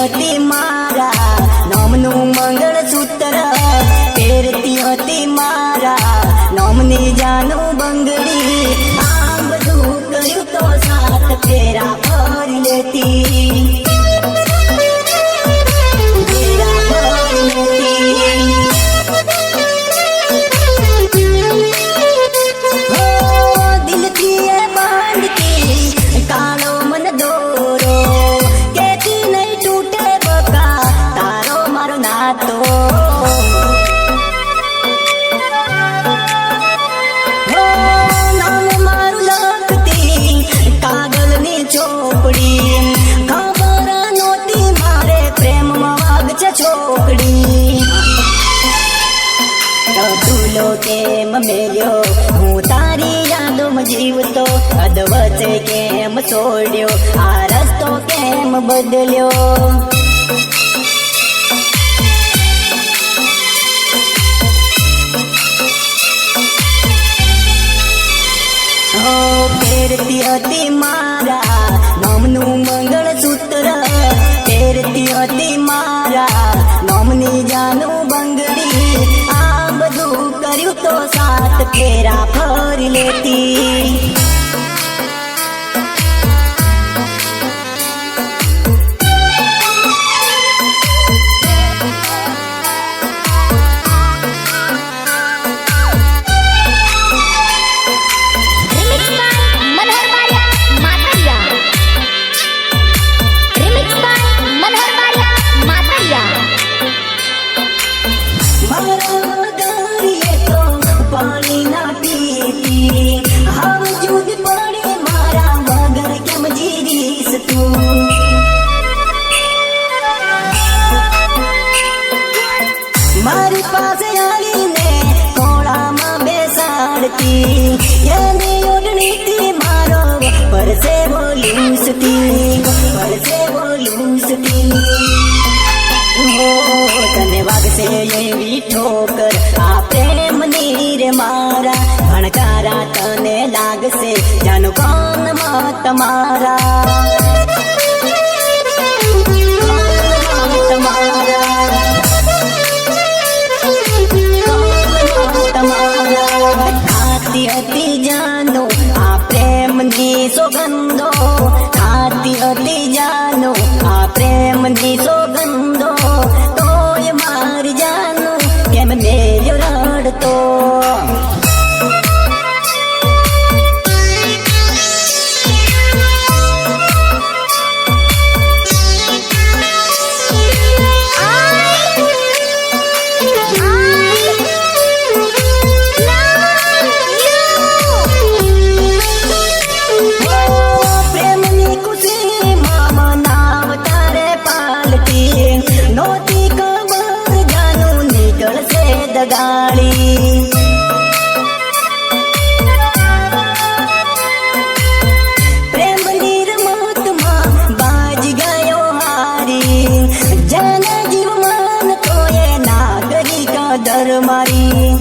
હતી મારા નોમનું મંગળસૂત્ર, પહેરતી હતી મારા નોમની જાનું બંગડી, આ બધું કર્યું તો સાત ફેરા ફરી લેતી, ફેરા ફરી લેતી. દિલથી એ બાંધતી કાળો મન દોરો, કેતી નહીં તૂટે બકા તારો મારો નાતો. નામ મારું લખતી કાગળની ચોપડી, ખબર નહોતી મારે પ્રેમમાં વાગ છે છોકડી. તુલો કેમ મેલ્યો હું તારી યાદોમાં જીવતો, અધવચ્ચે કેમ છોડ્યો આ રસ્તો કેમ બદલ્યો. પહેરતી હતી મારા નોમનું મંગળસૂત્ર, પહેરતી હતી મારા નોમની જાનું બંગડી, આ બધું કર્યું તો સાત ફેરા ફરી લેતી. પાણી ના પીતી હવે જૂદ પડે મારા વગર કેમ જીરીશ તું. મારી પાસે આવીને ખોળામાં બેસાડતી, એની ઓઢણીથી મારો પરસે બોલુસતી, પરસે બોલુસતી. તને વાગશે એવી ઠોકર આ પ્રેમની રે મારા, ભણકારા તને લાગશે જાનું કાનમાં તમારા, તમારા. ખાતી હતી જાનો આ પ્રેમની સોગંદો, ખાતી હતી જાનો આ પ્રેમની સોગંદો, તોય મારી જાનું કેમ મેલ્યો રડતો. પ્રેમની ખુશીમાં મનાવ તારે પાલટી, નહોતી ખબર જાનું નીકળશે દગાડી. પ્રેમની રમતમાં બાજી ગયો હારી, જાના જીવ માનતો એ નાગરી કદર મારી.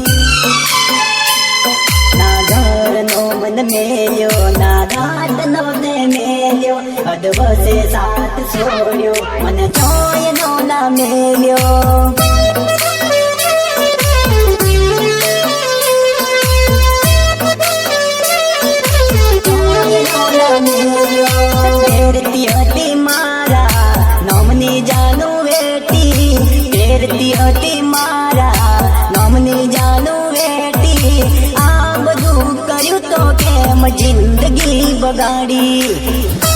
ના ઘરનો મન મેલ્યો ના ઘાટનો ને મેલ્યો, અધવસે સાથ છોડ્યો મને જોયનો ના મેલ્યો. પહેરતી હતી મારા નોમની જાનું વેટી, પહેરતી હતી મારા નોમની જાનું વેટી, આ બધું કર્યું તો કેમ જિંદગી બગાડી.